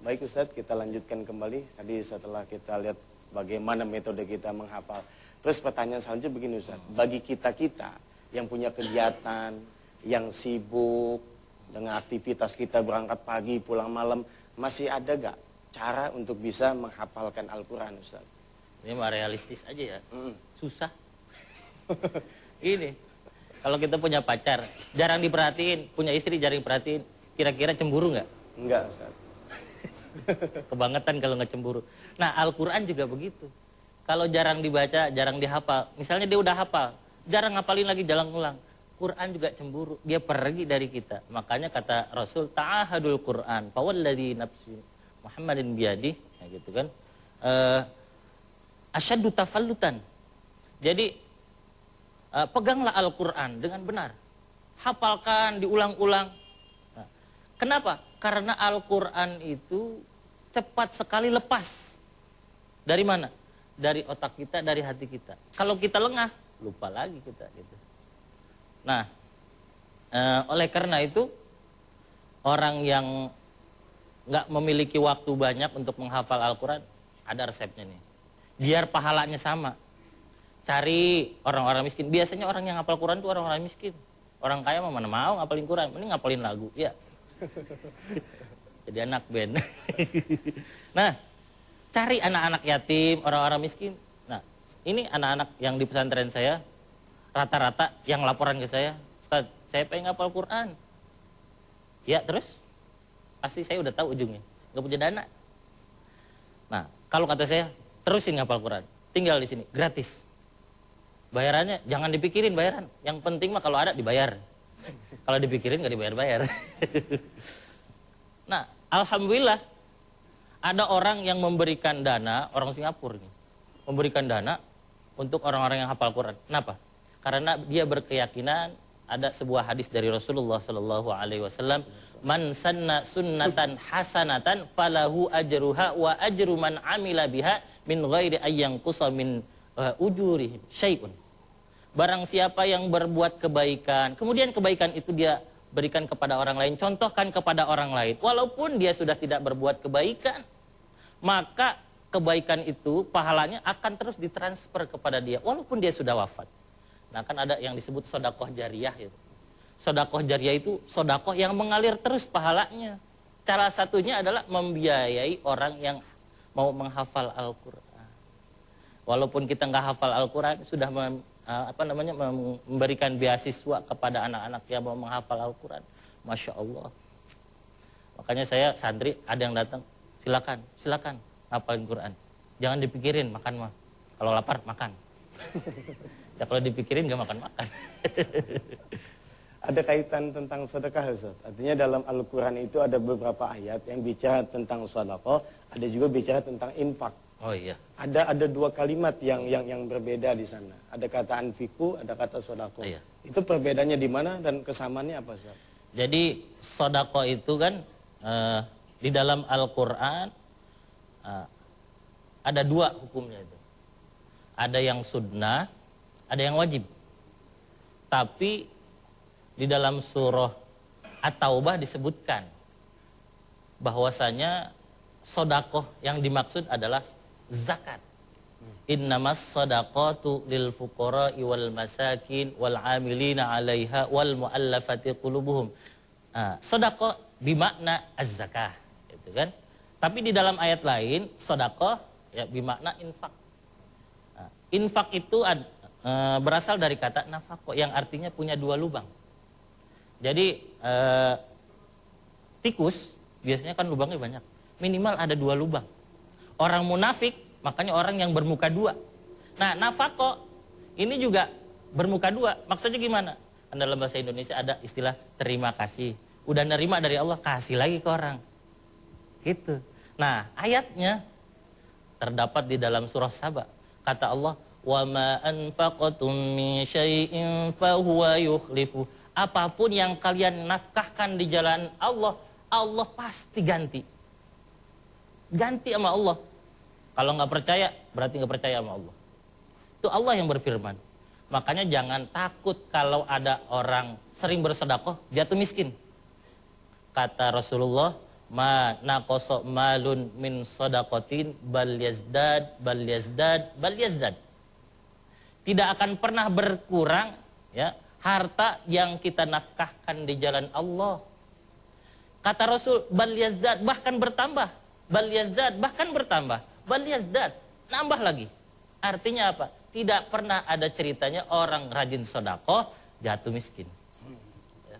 Baik Ustadz, kita lanjutkan kembali. Tadi setelah kita lihat bagaimana metode kita menghafal. Terus pertanyaan selanjutnya begini Ustadz. Bagi kita-kita yang punya kegiatan, yang sibuk dengan aktivitas kita berangkat pagi, pulang malam, masih ada gak cara untuk bisa menghafalkan Al-Quran Ustadz? Ini mah realistis aja ya. Susah. Ini, kalau kita punya pacar, jarang diperhatiin, punya istri jarang diperhatiin, kira-kira cemburu nggak? Enggak Ustadz. Kebangetan kalau nggak cemburu. Nah, Al-Quran juga begitu. Kalau jarang dibaca, jarang dihafal. Misalnya dia udah hafal, jarang ngapalin lagi, jalan ulang. Quran juga cemburu, dia pergi dari kita. Makanya kata Rasul, ta'ahadul Quran, fawalladhi nafsi Muhammadin biyadih, ya gitu kan. Asyaddu tafallutan. Jadi, peganglah Al-Quran dengan benar. Hafalkan, diulang-ulang. Nah, kenapa? Karena Al-Quran itu cepat sekali lepas. Dari mana? Dari otak kita, dari hati kita. Kalau kita lengah, lupa lagi kita. Gitu. Nah, oleh karena itu, orang yang nggak memiliki waktu banyak untuk menghafal Al-Quran, ada resepnya nih. Biar pahalanya sama. Cari orang-orang miskin. Biasanya orang yang hafal Quran itu orang-orang miskin. Orang kaya mana mau ngapalin Quran, mending ngapalin lagu. Ya. Jadi anak band. Nah, cari anak-anak yatim, orang-orang miskin. Nah, ini anak-anak yang di pesantren saya, rata-rata yang laporan ke saya, Ustaz, saya pengen ngapal Quran. Ya, terus? Pasti saya udah tahu ujungnya. Gak punya dana. Nah, kalau kata saya, terusin ngapal Quran. Tinggal di sini, gratis. Bayarannya, jangan dipikirin bayaran. Yang penting mah kalau ada, dibayar. Kalau dipikirin gak dibayar-bayar. Nah, alhamdulillah ada orang yang memberikan dana, orang Singapura nih, memberikan dana untuk orang-orang yang hafal Quran. Kenapa? Karena dia berkeyakinan ada sebuah hadis dari Rasulullah Sallallahu Alaihi Wasallam, man sanna sunnatan hasanatan falahu ajruha wa ajru man amila biha min ghairi ayyang qusa min ujurihim syai'un. Barang siapa yang berbuat kebaikan, kemudian kebaikan itu dia berikan kepada orang lain, contohkan kepada orang lain, walaupun dia sudah tidak berbuat kebaikan, maka kebaikan itu pahalanya akan terus ditransfer kepada dia, walaupun dia sudah wafat. Nah, kan ada yang disebut sodakoh jariyah itu. Sodakoh jariyah itu sodakoh yang mengalir terus pahalanya. Cara satunya adalah membiayai orang yang mau menghafal Al-Quran. Walaupun kita nggak hafal Al-Quran, sudah memberikan beasiswa kepada anak-anak yang mau menghafal Al-Quran. Masya Allah. Makanya saya santri, ada yang datang, silakan hafalin Quran. Jangan dipikirin makan mah. Kalau lapar makan. Ya kalau dipikirin gak makan-makan. Ada kaitan tentang sedekah Ustaz. Artinya dalam Al-Quran itu ada beberapa ayat yang bicara tentang sedekah, ada juga bicara tentang infak. Oh iya. Ada dua kalimat yang berbeda di sana. Ada kata anfiku, ada kata sedekah. Iya. Itu perbedaannya di mana dan kesamaannya apa Ustaz? Jadi sedekah itu kan di dalam Al-Quran ada dua hukumnya itu. Ada yang sunnah, ada yang wajib. Tapi di dalam surah At-Taubah disebutkan bahwasanya sedekah yang dimaksud adalah zakat. Innamas shadaqatu lil fuqara'i wal masakin wal 'amilina 'alaiha wal mu'allafati qulubuhum. Sedekah bimakna az-zakah, gitu kan? Tapi di dalam ayat lain sedekah ya bimakna infak. Infak itu berasal dari kata nafaqah yang artinya punya dua lubang. Jadi tikus biasanya kan lubangnya banyak. Minimal ada dua lubang. Orang munafik makanya orang yang bermuka dua. Nah, nafaqah ini juga bermuka dua. Maksudnya gimana? Kan dalam bahasa Indonesia ada istilah terima kasih. Udah nerima dari Allah, kasih lagi ke orang. Gitu. Nah, ayatnya terdapat di dalam surah Saba. Kata Allah, "Wa ma anfaqtum min syai'in fa huwa yukhlifu." Apapun yang kalian nafkahkan di jalan Allah, Allah pasti ganti. Ganti sama Allah. Kalau nggak percaya, berarti nggak percaya sama Allah. Itu Allah yang berfirman. Makanya jangan takut kalau ada orang sering bersedekah jatuh miskin. Kata Rasulullah, ma naqasa malun min shadaqatin bal yazdad bal yazdad bal yazdad. Tidak akan pernah berkurang ya harta yang kita nafkahkan di jalan Allah. Kata Rasul, bal yazdad, bahkan bertambah. Bal yazdad, bahkan bertambah. Bal yazdad, nambah lagi. Artinya apa? Tidak pernah ada ceritanya orang rajin sedekah jatuh miskin. Ya.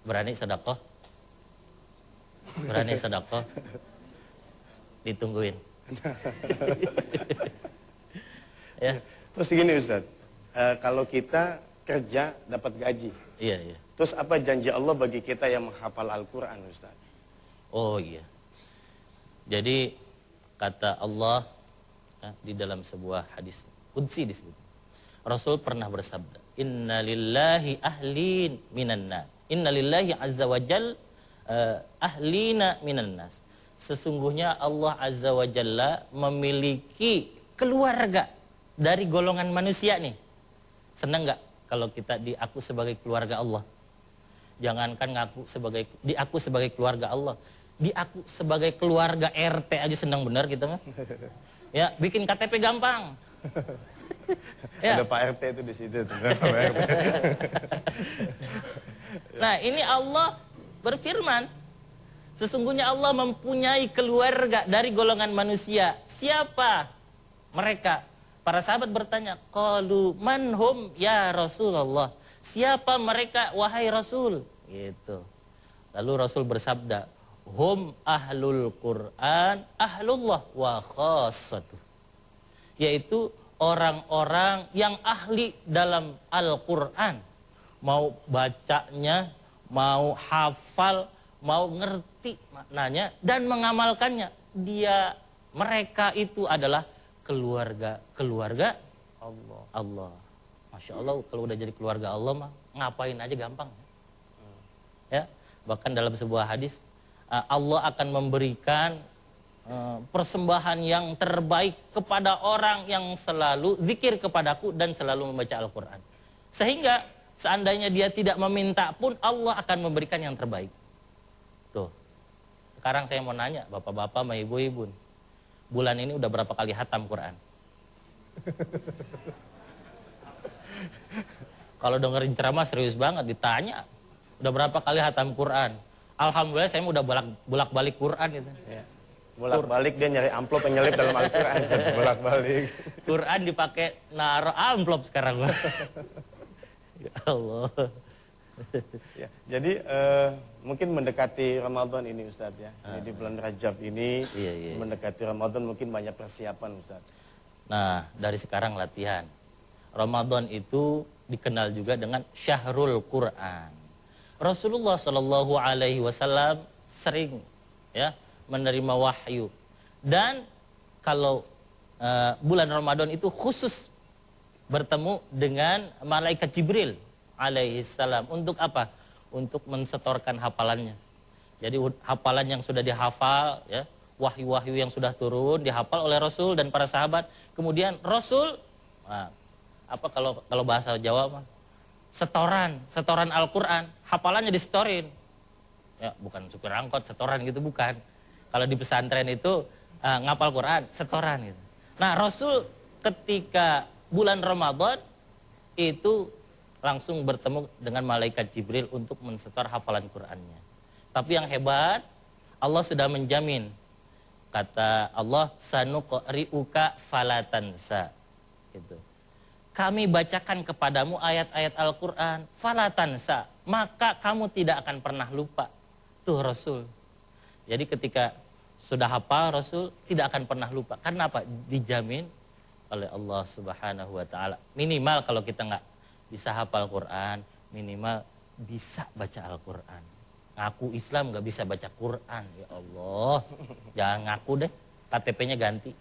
Berani sedekah? Berani sedekah? Ditungguin. Ya. Terus gini Ustaz, kalau kita kerja dapat gaji. Iya, iya. Terus apa janji Allah bagi kita yang menghafal Al-Quran Ustaz? Oh iya. Jadi kata Allah di dalam sebuah hadis qudsi disebut. Rasul pernah bersabda, "Innalillahi ahlin minan nas." Innalillahi azza wa jal ahlina minan nas. Sesungguhnya Allah azza wa jalla memiliki keluarga dari golongan manusia nih. Senang nggak kalau kita diaku sebagai keluarga Allah? Jangankan diaku sebagai keluarga Allah, diaku sebagai keluarga RT aja senang benar kita mah. Ya, bikin KTP gampang. Ya. Ada Pak RT itu di situ tuh. Nah, ini Allah berfirman, sesungguhnya Allah mempunyai keluarga dari golongan manusia. Siapa mereka? Para sahabat bertanya, qalu manhum ya Rasulullah. Siapa mereka wahai Rasul? Gitu. Lalu Rasul bersabda, hum ahlul Quran ahlullah wa khassatuh. Yaitu orang-orang yang ahli dalam Al-Quran. Mau bacanya, mau hafal, mau ngerti maknanya dan mengamalkannya. Mereka itu adalah keluarga Allah. Masya Allah, kalau udah jadi keluarga Allah mah ngapain aja gampang. Ya, bahkan dalam sebuah hadis Allah akan memberikan persembahan yang terbaik kepada orang yang selalu zikir kepadaku dan selalu membaca Al-Quran. Sehingga seandainya dia tidak meminta pun Allah akan memberikan yang terbaik. Tuh. Sekarang saya mau nanya bapak-bapak sama ibu-ibu, bulan ini udah berapa kali hatam Quran? Kalau dengerin ceramah serius banget ditanya, udah berapa kali hatam Quran? Alhamdulillah saya udah bolak-balik Quran gitu. Ya. Bolak-balik dia nyari amplop yang nyelip dalam Al-Quran. Bolak-balik. Quran dipakai naruh amplop sekarang. Ya Allah. Ya, jadi mungkin mendekati Ramadan ini Ustadz ya. Ini di bulan Rajab ini mendekati Ramadan mungkin banyak persiapan Ustadz. Nah, dari sekarang latihan. Ramadan itu dikenal juga dengan Syahrul Quran. Rasulullah Shallallahu Alaihi Wasallam sering ya menerima wahyu dan kalau bulan Ramadan itu khusus bertemu dengan malaikat Jibril alaihissalam untuk apa? Untuk mensetorkan hafalannya. Jadi hafalan yang sudah dihafal ya, wahyu-wahyu yang sudah turun dihafal oleh Rasul dan para sahabat. Kemudian Rasul kalau bahasa Jawa mah setoran Al-Quran, hafalannya disetorin. Ya, bukan supir angkot, setoran gitu bukan. Kalau di pesantren itu ngapal Quran, setoran gitu. Nah, Rasul ketika bulan Ramadan itu langsung bertemu dengan malaikat Jibril untuk mensetor hafalan Qurannya. Tapi yang hebat, Allah sudah menjamin. Kata Allah, sanuqri'uka falatansa. Gitu. Kami bacakan kepadamu ayat-ayat Al-Quran, falatansa, maka kamu tidak akan pernah lupa. Tuh Rasul. Jadi ketika sudah hafal Rasul tidak akan pernah lupa. Karena apa? Dijamin oleh Allah Subhanahu wa taala. Minimal kalau kita nggak bisa hafal Quran, minimal bisa baca Al-Quran. Ngaku Islam nggak bisa baca Quran, ya Allah. Jangan ngaku deh, KTP-nya ganti.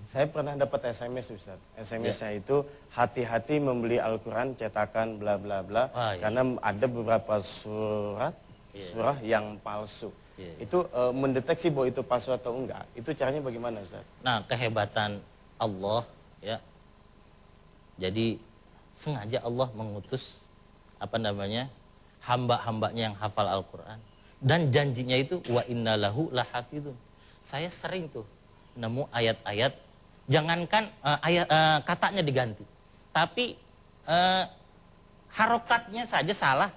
Saya pernah dapat SMS Ustaz. SMS-nya itu hati-hati membeli Al-Quran cetakan bla bla bla karena ada beberapa surah yang palsu. Itu mendeteksi bahwa itu palsu atau enggak. Itu caranya bagaimana Ustaz? Nah, kehebatan Allah ya. Jadi sengaja Allah mengutus hamba-hambanya yang hafal Al-Quran Dan janjinya itu wa innalahu lahafizun. Saya sering tuh nemu ayat-ayat, jangankan katanya diganti, tapi harokatnya saja salah.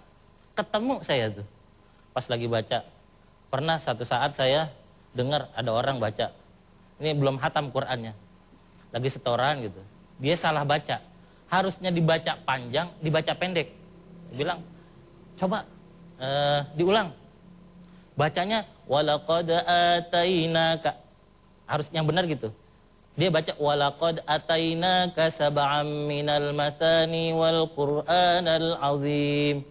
Ketemu saya tuh pas lagi baca. Pernah satu saat saya dengar ada orang baca, ini belum hatam Qur'annya, lagi setoran gitu, dia salah baca, harusnya dibaca panjang, dibaca pendek. Saya bilang, coba diulang, bacanya walaqad atainaka, harus yang benar gitu. Dia baca walaqad atainaka sab'am minal mathani wal qur'anal azim.